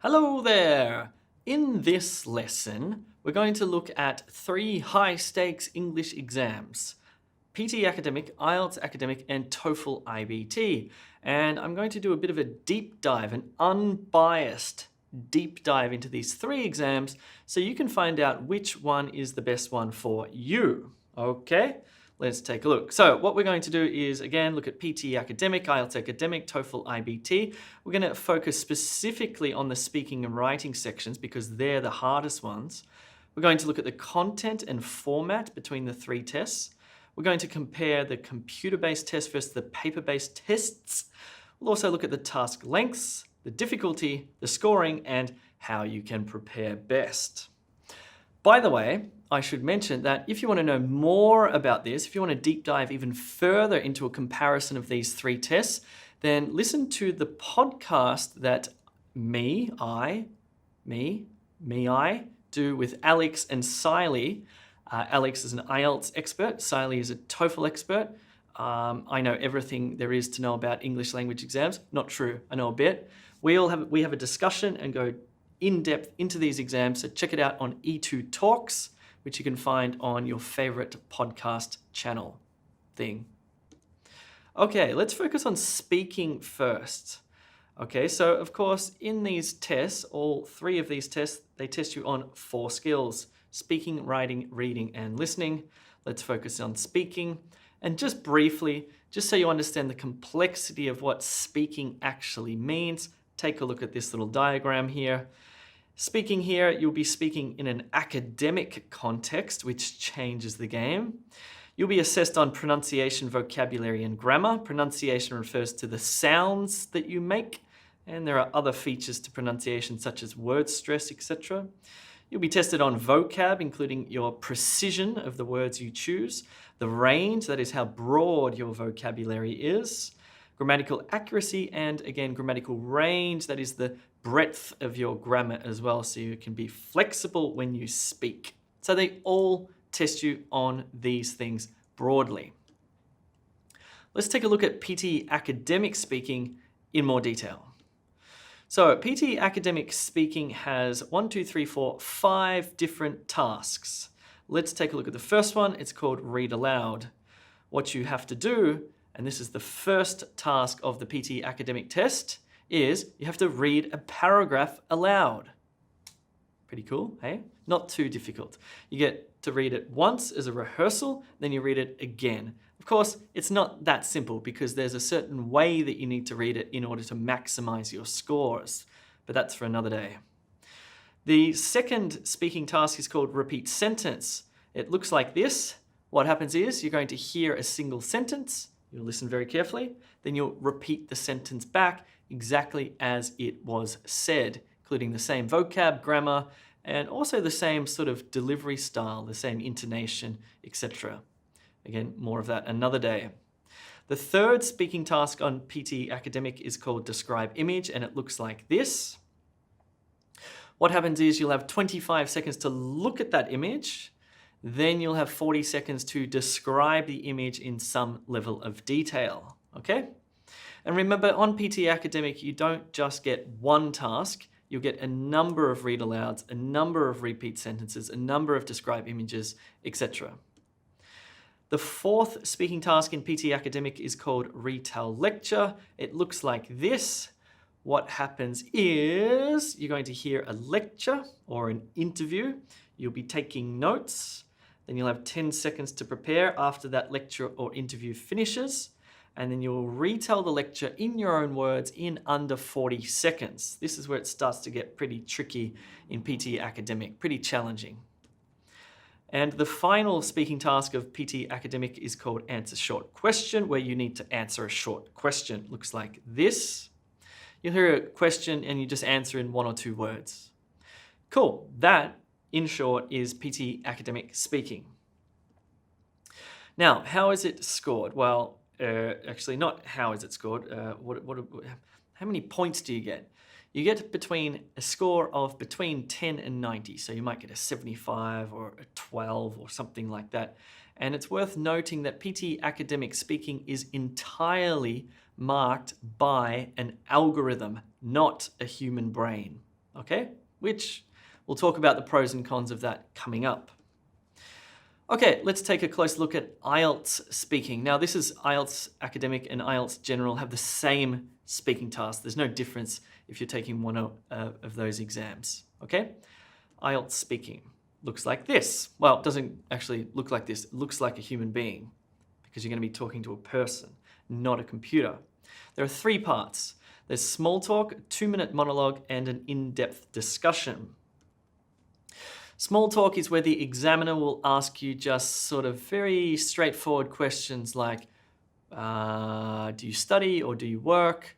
Hello there! In this lesson, we're going to look at 3 high-stakes English exams. PTE Academic, IELTS Academic, and TOEFL iBT. And I'm going to do a bit of a deep dive, an unbiased deep dive into these 3 exams so you can find out which one is the best one for you. Okay? Let's take a look. So what we're going to do is, again, look at PTE Academic, IELTS Academic, TOEFL iBT. We're going to focus specifically on the speaking and writing sections because they're the hardest ones. We're going to look at the content and format between the 3 tests. We're going to compare the computer-based test versus the paper-based tests. We'll also look at the task lengths, the difficulty, the scoring, and how you can prepare best. By the way, I should mention that if you want to know more about this, if you want to deep dive even further into a comparison of these 3 tests, then listen to the podcast that I do with Alex and Siley. Alex is an IELTS expert. Siley is a TOEFL expert. I know everything there is to know about English language exams. Not true. I know a bit. We have a discussion and go in depth into these exams. So check it out on E2 Talks, which you can find on your favorite podcast channel thing. Okay, let's focus on speaking first. Okay, so of course, in these tests, all 3 of these tests, they test you on 4 skills: speaking, writing, reading, and listening. Let's focus on speaking. And just briefly, just so you understand the complexity of what speaking actually means, take a look at this little diagram here. Speaking here, you'll be speaking in an academic context, which changes the game. You'll be assessed on pronunciation, vocabulary, and grammar. Pronunciation refers to the sounds that you make, and there are other features to pronunciation such as word stress, etc. You'll be tested on vocab, including your precision of the words you choose, the range, that is how broad your vocabulary is, grammatical accuracy, and again, grammatical range, that is the breadth of your grammar as well, so you can be flexible when you speak. So they all test you on these things broadly. Let's take a look at PTE Academic Speaking in more detail. So PTE Academic Speaking has 5 different tasks. Let's take a look at the first one. It's called Read Aloud. What you have to do, and this is the first task of the PTE Academic test, is you have to read a paragraph aloud. Pretty cool, hey? Not too difficult. You get to read it once as a rehearsal, then you read it again. Of course, it's not that simple because there's a certain way that you need to read it in order to maximize your scores, but that's for another day. The second speaking task is called Repeat Sentence. It looks like this. What happens is you're going to hear a single sentence, you'll listen very carefully, then you'll repeat the sentence back exactly as it was said, including the same vocab, grammar, and also the same sort of delivery style, the same intonation, etc. Again, more of that another day. The third speaking task on PTE Academic is called Describe Image, and it looks like this. What happens is you'll have 25 seconds to look at that image, then you'll have 40 seconds to describe the image in some level of detail, okay? And remember, on PTE Academic, you don't just get one task, you'll get a number of read alouds, a number of repeat sentences, a number of describe images, etc. The fourth speaking task in PTE Academic is called Retell Lecture. It looks like this. What happens is you're going to hear a lecture or an interview. You'll be taking notes. Then you'll have 10 seconds to prepare after that lecture or interview finishes. And then you'll retell the lecture in your own words in under 40 seconds. This is where it starts to get pretty tricky in PTE Academic, pretty challenging. And the final speaking task of PTE Academic is called Answer Short Question, where you need to answer a short question. Looks like this. You'll hear a question and you just answer in 1 or 2 words. Cool. That, in short, is PTE Academic Speaking. Now, how is it scored? Well, actually, not how is it scored. How many points do you get? You get a score of between 10 and 90. So you might get a 75 or a 12 or something like that. And it's worth noting that PTE Academic Speaking is entirely marked by an algorithm, not a human brain. okay? Which we'll talk about the pros and cons of that coming up. Okay, let's take a close look at IELTS Speaking. Now, this is IELTS Academic and IELTS General have the same speaking task. There's no difference if you're taking one of those exams, okay? IELTS Speaking looks like this. Well, it doesn't actually look like this. It looks like a human being because you're going to be talking to a person, not a computer. There are 3 parts. There's small talk, a 2-minute monologue, and an in-depth discussion. Small talk is where the examiner will ask you just sort of very straightforward questions like, do you study or do you work?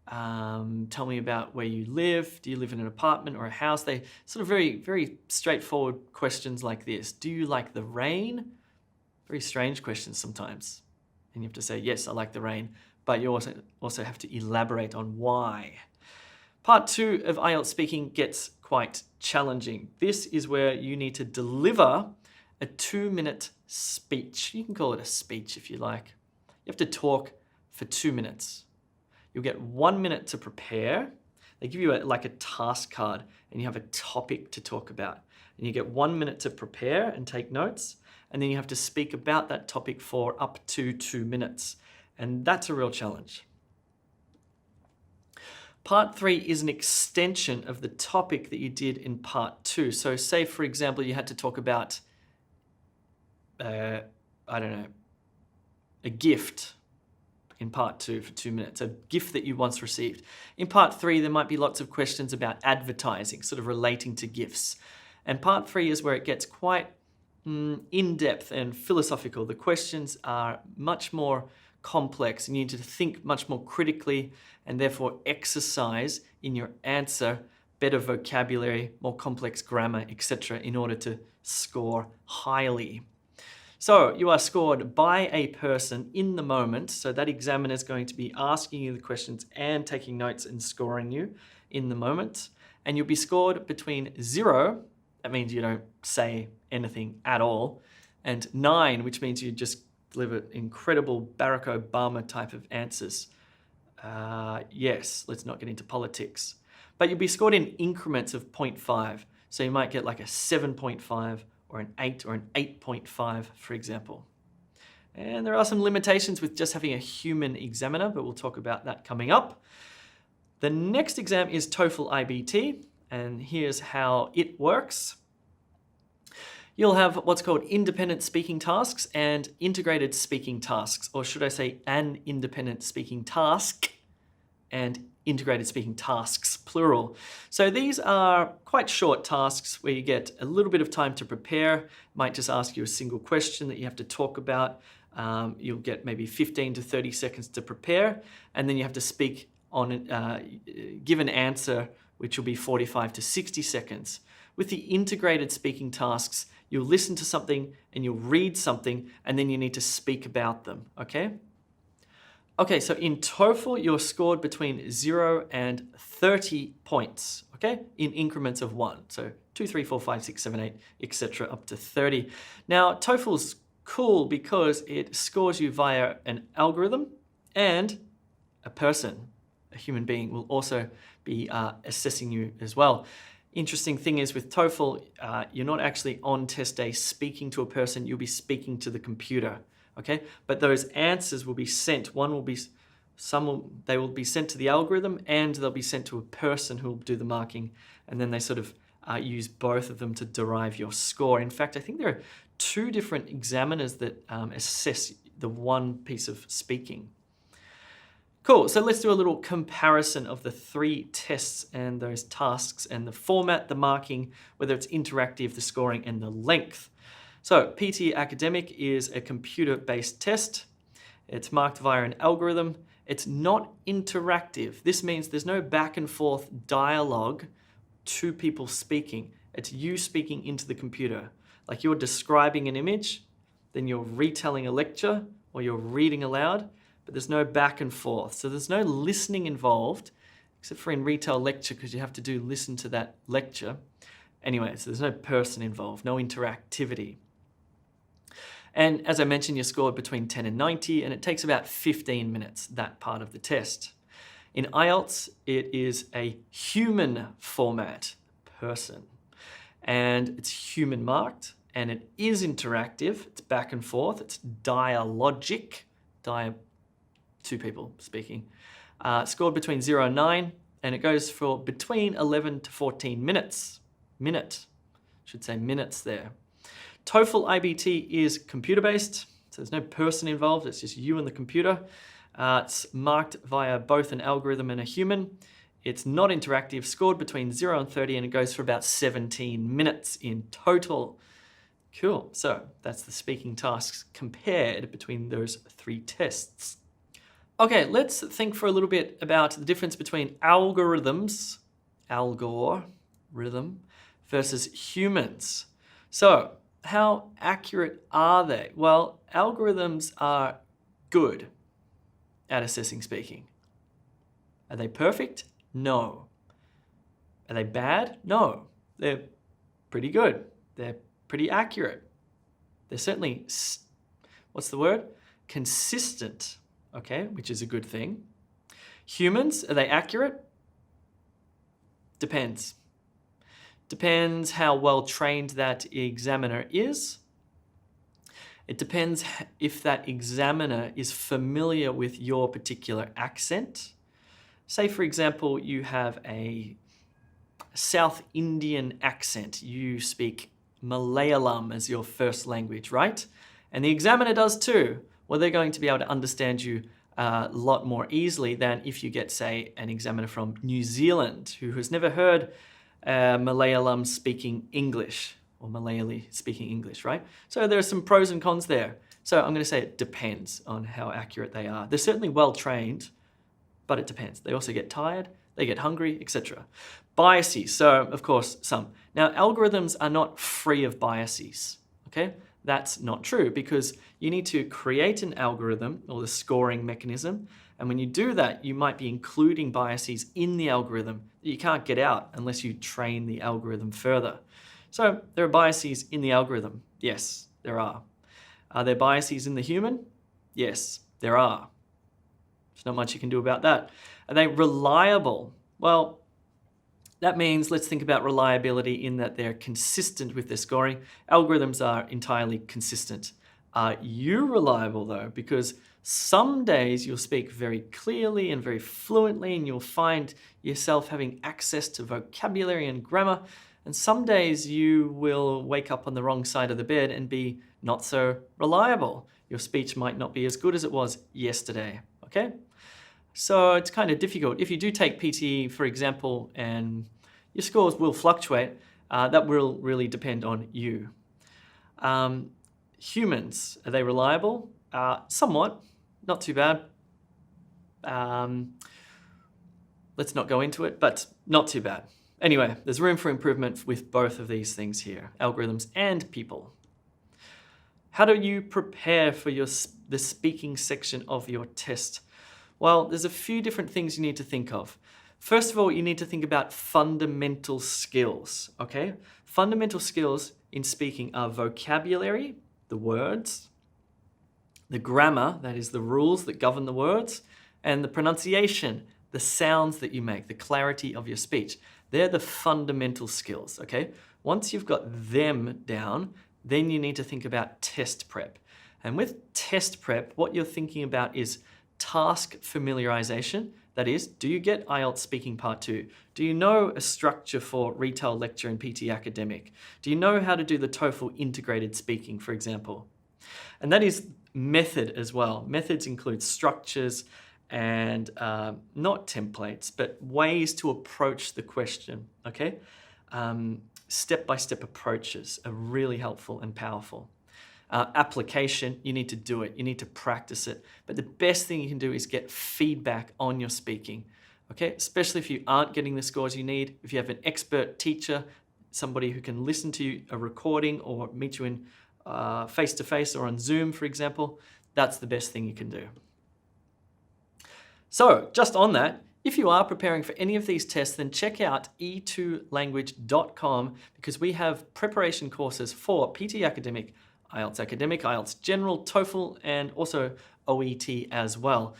Tell me about where you live. Do you live in an apartment or a house? They sort of very, very straightforward questions like this. Do you like the rain? Very strange questions sometimes. And you have to say, yes, I like the rain. But you also have to elaborate on why. Part 2 of IELTS Speaking gets quite challenging. This is where you need to deliver a 2-minute speech. You can call it a speech if you like. You have to talk for 2 minutes. You'll get 1 minute to prepare. They give you like a task card and you have a topic to talk about. And you get 1 minute to prepare and take notes. And then you have to speak about that topic for up to 2 minutes. And that's a real challenge. Part 3 is an extension of the topic that you did in part 2. So say, for example, you had to talk about, I don't know, a gift in part 2 for 2 minutes, a gift that you once received. In part 3, there might be lots of questions about advertising, sort of relating to gifts. And part 3 is where it gets quite in-depth and philosophical. The questions are much more complex and you need to think much more critically and therefore exercise in your answer, better vocabulary, more complex grammar, etc. in order to score highly. So you are scored by a person in the moment. So that examiner is going to be asking you the questions and taking notes and scoring you in the moment. And you'll be scored between 0, that means you don't say anything at all, and 9, which means you just deliver incredible Barack Obama type of answers. Yes, let's not get into politics. But you'll be scored in increments of 0.5. So you might get like a 7.5 or an 8 or an 8.5, for example. And there are some limitations with just having a human examiner, but we'll talk about that coming up. The next exam is TOEFL iBT, and here's how it works. You'll have what's called independent speaking tasks and integrated speaking tasks, or should I say an independent speaking task and integrated speaking tasks, plural. So these are quite short tasks where you get a little bit of time to prepare. Might just ask you a single question that you have to talk about. You'll get maybe 15 to 30 seconds to prepare, and then you have to speak on give an answer, which will be 45 to 60 seconds. With the integrated speaking tasks, you'll listen to something and you'll read something and then you need to speak about them, okay? Okay, so in TOEFL, you're scored between 0 and 30 points, okay? In increments of 1. So 2, 3, 4, 5, 6, 7, 8, etc. up to 30. Now, TOEFL's cool because it scores you via an algorithm and a person, a human being, will also be assessing you as well. Interesting thing is with TOEFL, you're not actually on test day speaking to a person, you'll be speaking to the computer, okay? But those answers will be sent. They will be sent to the algorithm and they'll be sent to a person who will do the marking, and then they sort of use both of them to derive your score. In fact, I think there are 2 different examiners that assess the one piece of speaking. Cool, so let's do a little comparison of the 3 tests and those tasks and the format, the marking, whether it's interactive, the scoring, and the length. So PTE Academic is a computer-based test. It's marked via an algorithm. It's not interactive. This means there's no back and forth dialogue, 2 people speaking. It's you speaking into the computer. Like you're describing an image, then you're retelling a lecture, or you're reading aloud, but there's no back and forth. So there's no listening involved, except for in retell lecture, because you have to listen to that lecture. Anyway, so there's no person involved, no interactivity. And as I mentioned, you're scored between 10 and 90, and it takes about 15 minutes, that part of the test. In IELTS, it is a human format, person, and it's human marked, and it is interactive. It's back and forth. It's dialogic, two people speaking. Scored between 0 and 9, and it goes for between 11 to 14 minutes. Should say minutes there. TOEFL iBT is computer-based, so there's no person involved. It's just you and the computer. It's marked via both an algorithm and a human. It's not interactive, scored between 0 and 30, and it goes for about 17 minutes in total. Cool, so that's the speaking tasks compared between those 3 tests. Okay, let's think for a little bit about the difference between algorithms, algorithm, versus humans. So, how accurate are they? Well, algorithms are good at assessing speaking. Are they perfect? No. Are they bad? No. They're pretty good. They're pretty accurate. They're certainly, what's the word? Consistent, okay, which is a good thing. Humans, are they accurate? Depends. Depends how well trained that examiner is. It depends if that examiner is familiar with your particular accent. Say, for example, you have a South Indian accent. You speak Malayalam as your first language, right? And the examiner does too. Well, they're going to be able to understand you a lot more easily than if you get, say, an examiner from New Zealand who has never heard Malayalam speaking English or Malayali speaking English, right? So there are some pros and cons there. So I'm going to say it depends on how accurate they are. They're certainly well trained, but it depends. They also get tired, they get hungry, etc. Biases, so of course some. Now algorithms are not free of biases, okay? That's not true because you need to create an algorithm or the scoring mechanism, and when you do that, you might be including biases in the algorithm that you can't get out unless you train the algorithm further. So there are biases in the algorithm. Yes, there are. Are there biases in the human? Yes, there are. There's not much you can do about that. Are they reliable? Well, that means let's think about reliability in that they're consistent with their scoring. Algorithms are entirely consistent. Are you reliable though? Because some days you'll speak very clearly and very fluently and you'll find yourself having access to vocabulary and grammar. And some days you will wake up on the wrong side of the bed and be not so reliable. Your speech might not be as good as it was yesterday, okay? So it's kind of difficult. If you do take PTE, for example, and your scores will fluctuate, that will really depend on you. Humans, are they reliable? Somewhat, not too bad. Let's not go into it, but not too bad. Anyway, there's room for improvement with both of these things here, algorithms and people. How do you prepare for the speaking section of your test? Well, there's a few different things you need to think of. First of all, you need to think about fundamental skills, okay? Fundamental skills in speaking are vocabulary, the words, the grammar, that is the rules that govern the words, and the pronunciation, the sounds that you make, the clarity of your speech. They're the fundamental skills, okay? Once you've got them down, then you need to think about test prep. And with test prep, what you're thinking about is task familiarization. That is, do you get IELTS Speaking Part 2? Do you know a structure for retail lecture in PTE Academic? Do you know how to do the TOEFL integrated speaking, for example? And that is method as well. Methods include structures and not templates, but ways to approach the question, okay? Step-by-step approaches are really helpful and powerful. Application, you need to do it. You need to practice it. But the best thing you can do is get feedback on your speaking, okay? Especially if you aren't getting the scores you need. If you have an expert teacher, somebody who can listen to a recording or meet you in face-to-face or on Zoom, for example, that's the best thing you can do. So just on that, if you are preparing for any of these tests, then check out e2language.com because we have preparation courses for PTE Academic, IELTS Academic, IELTS General, TOEFL, and also OET as well.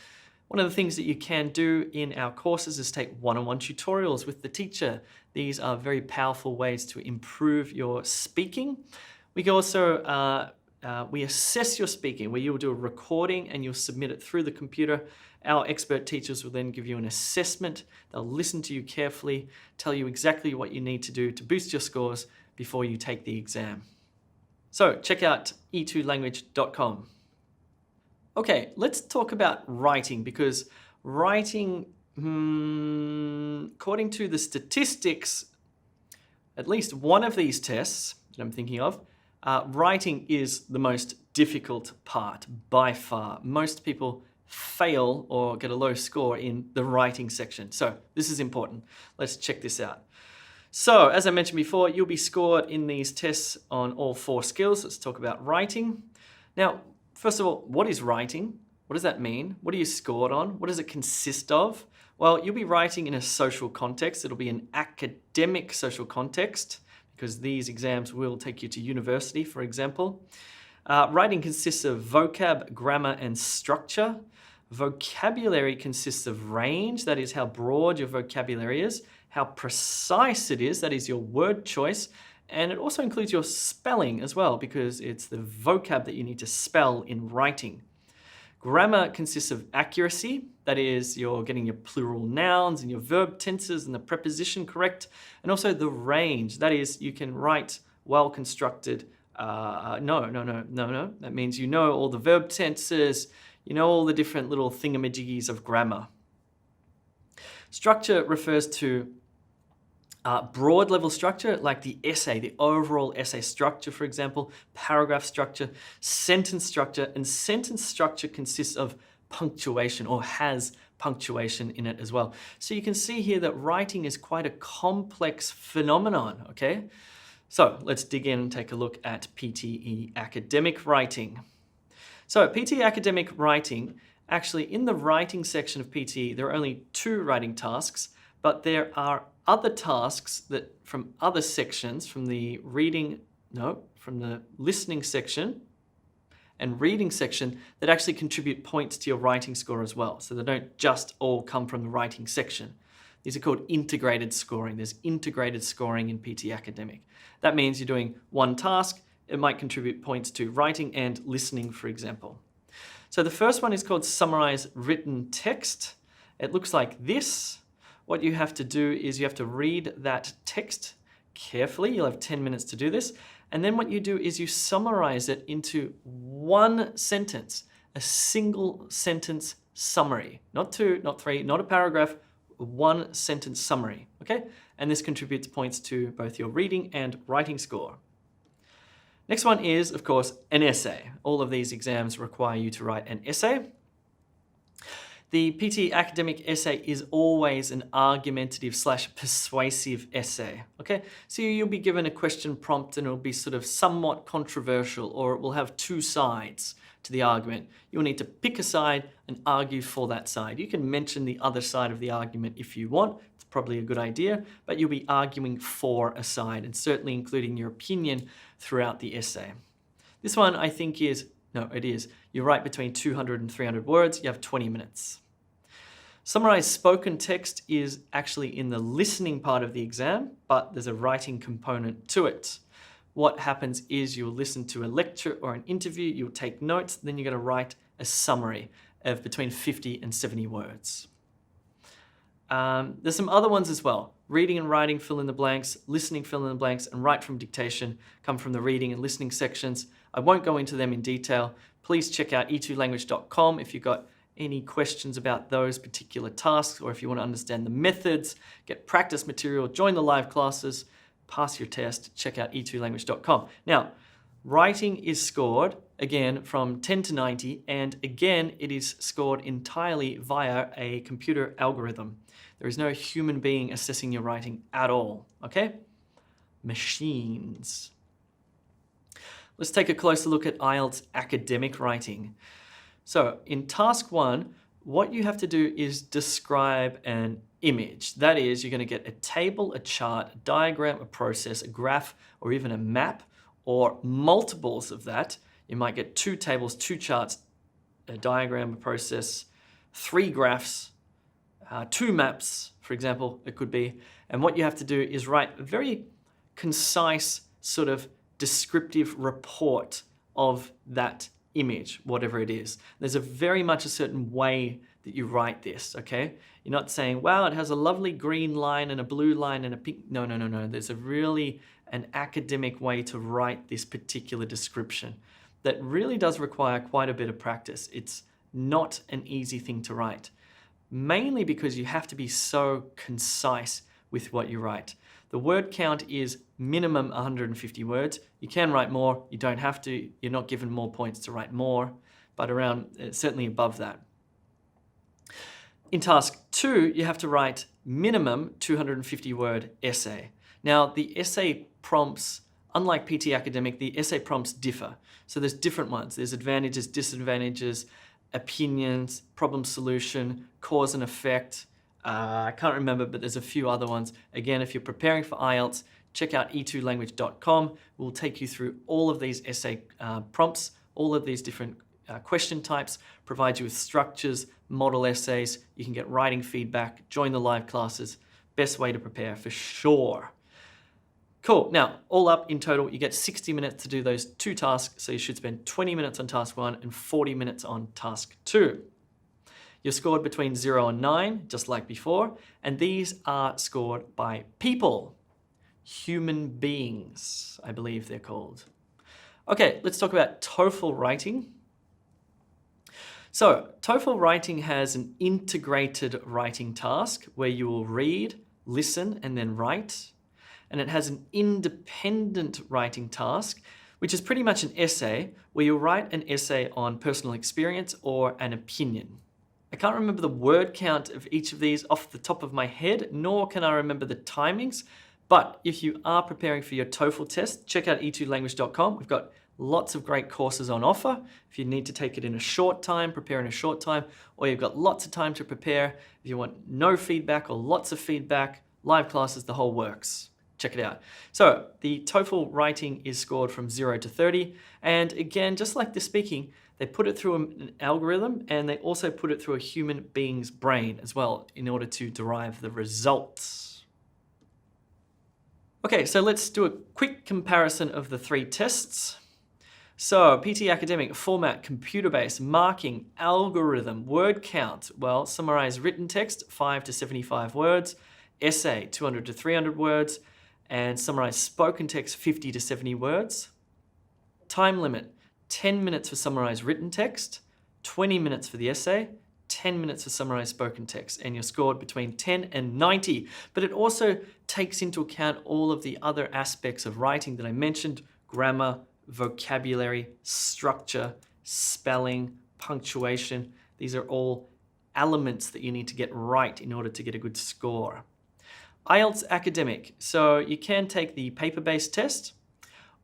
One of the things that you can do in our courses is take one-on-one tutorials with the teacher. These are very powerful ways to improve your speaking. We can also we assess your speaking, where you'll do a recording and you'll submit it through the computer. Our expert teachers will then give you an assessment. They'll listen to you carefully, tell you exactly what you need to do to boost your scores before you take the exam. So check out e2language.com. Okay, let's talk about writing, because writing, according to the statistics, at least one of these tests that I'm thinking of, writing is the most difficult part by far. Most people fail or get a low score in the writing section. So this is important. Let's check this out. So as I mentioned before, you'll be scored in these tests on all 4 skills. Let's talk about writing. Now, first of all, what is writing? What does that mean? What are you scored on? What does it consist of? Well, you'll be writing in a social context. It'll be an academic social context, because these exams will take you to university, for example. Writing consists of vocab, grammar, and structure. Vocabulary consists of range, that is how broad your vocabulary is, how precise it is, that is your word choice, and it also includes your spelling as well, because it's the vocab that you need to spell in writing. Grammar consists of accuracy, that is you're getting your plural nouns and your verb tenses and the preposition correct, and also the range, that is you can write well-constructed, that means you know all the verb tenses, you know all the different little thingamajiggies of grammar. Structure refers to broad level structure, like the essay, the overall essay structure, for example, paragraph structure, sentence structure, and sentence structure consists of punctuation, or has punctuation in it as well. So you can see here that writing is quite a complex phenomenon, okay? So let's dig in and take a look at PTE Academic Writing. So PTE Academic Writing, actually in the writing section of PTE, there are only 2 writing tasks, but there are other tasks that from other sections, from the listening section and reading section, that actually contribute points to your writing score as well. So they don't just all come from the writing section. These are called integrated scoring. There's integrated scoring in PTE Academic. That means you're doing one task, it might contribute points to writing and listening, for example. So the first one is called Summarize Written Text. It looks like this. What you have to do is you have to read that text carefully. You'll have 10 minutes to do this. And then what you do is you summarize it into one sentence, a single sentence summary. Not 2, not 3, not a paragraph, one sentence summary, okay? And this contributes points to both your reading and writing score. Next one is, of course, an essay. All of these exams require you to write an essay. The PTE Academic essay is always an argumentative / persuasive essay, okay? So you'll be given a question prompt and it'll be sort of somewhat controversial, or it will have 2 sides to the argument. You'll need to pick a side and argue for that side. You can mention the other side of the argument if you want. It's probably a good idea, but you'll be arguing for a side and certainly including your opinion throughout the essay. This one I think is, you write between 200 and 300 words, you have 20 minutes. Summarized spoken text is actually in the listening part of the exam, but there's a writing component to it. What happens is you'll listen to a lecture or an interview, you'll take notes, then you're going to write a summary of between 50 and 70 words. There's some other ones as well. Reading and writing, fill in the blanks, listening, fill in the blanks, and write from dictation come from the reading and listening sections. I won't go into them in detail. Please check out e2language.com if you've got any questions about those particular tasks, or if you want to understand the methods, get practice material, join the live classes, pass your test, check out e2language.com. Now, writing is scored, again, from 10 to 90, and again, it is scored entirely via a computer algorithm. There is no human being assessing your writing at all, okay? Machines. Let's take a closer look at IELTS Academic Writing. So in task 1, what you have to do is describe an image. That is, you're going to get a table, a chart, a diagram, a process, a graph, or even a map, or multiples of that. You might get 2 tables, 2 charts, a diagram, a process, 3 graphs, 2 maps, for example, it could be. And what you have to do is write a very concise sort of descriptive report of that image, whatever it is. There's very much a certain way that you write this, okay? You're not saying, wow, it has a lovely green line and a blue line and a pink. No, no, no, no. There's an academic way to write this particular description that really does require quite a bit of practice. It's not an easy thing to write, mainly because you have to be so concise with what you write. The word count is minimum 150 words. You can write more, you don't have to. You're not given more points to write more, but around certainly above that. In task 2, you have to write minimum 250 word essay. Now, the essay prompts, unlike PTE Academic, the essay prompts differ. So there's different ones. There's advantages, disadvantages, opinions, problem solution, cause and effect. I can't remember, but there's a few other ones. Again, if you're preparing for IELTS, check out e2language.com. We'll take you through all of these essay prompts, all of these different question types, provide you with structures, model essays. You can get writing feedback, join the live classes. Best way to prepare for sure. Cool. Now, all up in total, you get 60 minutes to do those 2 tasks. So you should spend 20 minutes on task 1 and 40 minutes on task 2. You're scored between 0 and 9, just like before. And these are scored by people, human beings, I believe they're called. Okay, let's talk about TOEFL writing. So TOEFL writing has an integrated writing task where you will read, listen, and then write. And it has an independent writing task, which is pretty much an essay where you write an essay on personal experience or an opinion. I can't remember the word count of each of these off the top of my head, nor can I remember the timings. But if you are preparing for your TOEFL test, check out e2language.com. We've got lots of great courses on offer. If you need to take it in a short time, prepare in a short time, or you've got lots of time to prepare. If you want no feedback or lots of feedback, live classes, the whole works. Check it out. So the TOEFL writing is scored from 0 to 30. And again, just like the speaking, they put it through an algorithm and they also put it through a human being's brain as well in order to derive the results. Okay, so let's do a quick comparison of the 3 tests. So PTE Academic, format, computer-based, marking, algorithm, word count. Well, summarize written text, 5 to 75 words, essay, 200 to 300 words, and summarize spoken text, 50 to 70 words. Time limit, 10 minutes for summarized written text, 20 minutes for the essay, 10 minutes for summarized spoken text, and you're scored between 10 and 90. But it also takes into account all of the other aspects of writing that I mentioned: grammar, vocabulary, structure, spelling, punctuation. These are all elements that you need to get right in order to get a good score. IELTS Academic. So you can take the paper-based test,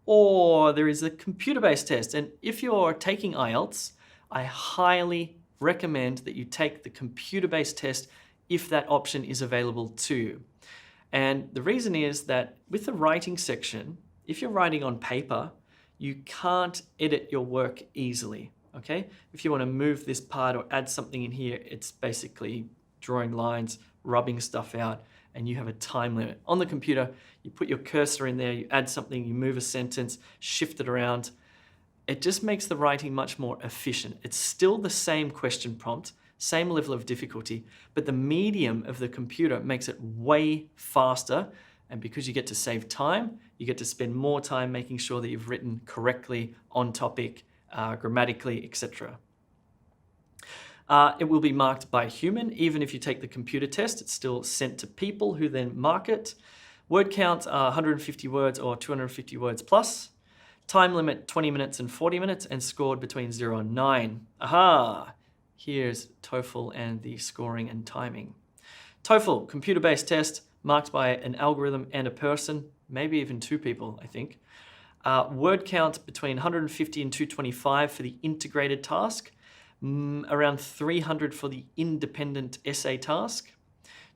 or there is a computer-based test. And if you're taking IELTS, I highly recommend that you take the computer-based test if that option is available to you. And the reason is that with the writing section, if you're writing on paper, you can't edit your work easily, okay? If you want to move this part or add something in here, it's basically drawing lines, rubbing stuff out, and you have a time limit. On the computer, you put your cursor in there, you add something, you move a sentence, shift it around. It just makes the writing much more efficient. It's still the same question prompt, same level of difficulty, but the medium of the computer makes it way faster. And because you get to save time, you get to spend more time making sure that you've written correctly, on topic, grammatically, etc. It will be marked by a human. Even if you take the computer test, it's still sent to people who then mark it. Word count, 150 words or 250 words plus. Time limit, 20 minutes and 40 minutes, and scored between 0 and 9. Aha! Here's TOEFL and the scoring and timing. TOEFL, computer-based test, marked by an algorithm and a person, maybe even 2 people, I think. Word count between 150 and 225 for the integrated task. Around 300 for the independent essay task.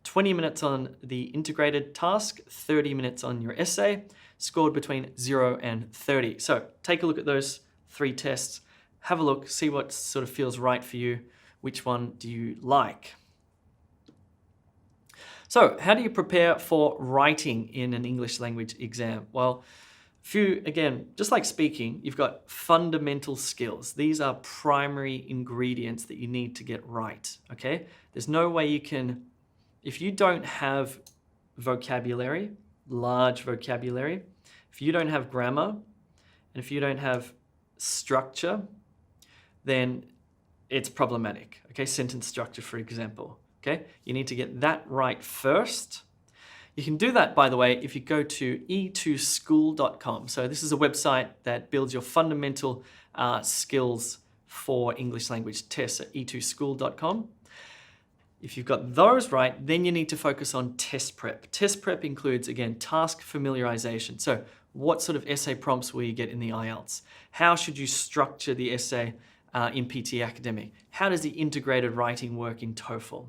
20 minutes on the integrated task, 30 minutes on your essay, scored between 0 and 30. So take a look at those 3 tests, have a look, see what sort of feels right for you. Which one do you like? So how do you prepare for writing in an English language exam? Well, again, just like speaking, you've got fundamental skills. These are primary ingredients that you need to get right, okay? There's no way you can, if you don't have vocabulary, large vocabulary, if you don't have grammar, and if you don't have structure, then it's problematic, okay? Sentence structure, for example, okay? You need to get that right first. You can do that, by the way, if you go to e2school.com. So this is a website that builds your fundamental skills for English language tests at e2school.com. If you've got those right, then you need to focus on test prep. Test prep includes, again, task familiarization. So what sort of essay prompts will you get in the IELTS? How should you structure the essay in PTE Academic? How does the integrated writing work in TOEFL?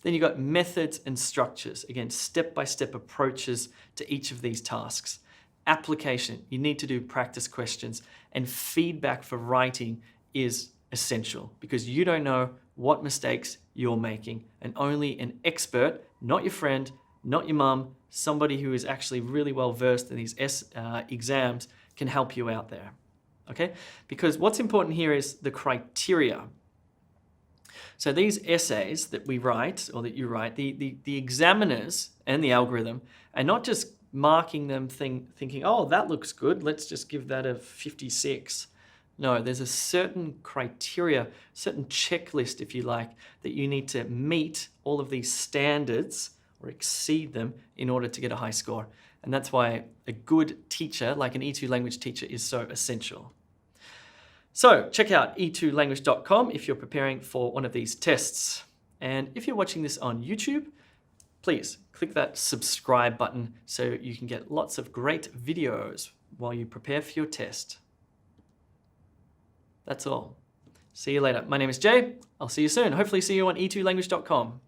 Then you've got methods and structures. Again, step-by-step approaches to each of these tasks. Application, you need to do practice questions, and feedback for writing is essential because you don't know what mistakes you're making, and only an expert, not your friend, not your mum, somebody who is actually really well versed in these exams can help you out there, okay? Because what's important here is the criteria. So these essays that we write, or that you write, the examiners and the algorithm are not just marking them thinking, oh, that looks good, let's just give that a 56. No, there's a certain criteria, certain checklist, if you like, that you need to meet all of these standards or exceed them in order to get a high score. And that's why a good teacher, like an E2 language teacher, is so essential. So check out e2language.com if you're preparing for one of these tests. And if you're watching this on YouTube, please click that subscribe button so you can get lots of great videos while you prepare for your test. That's all. See you later. My name is Jay. I'll see you soon. Hopefully see you on e2language.com.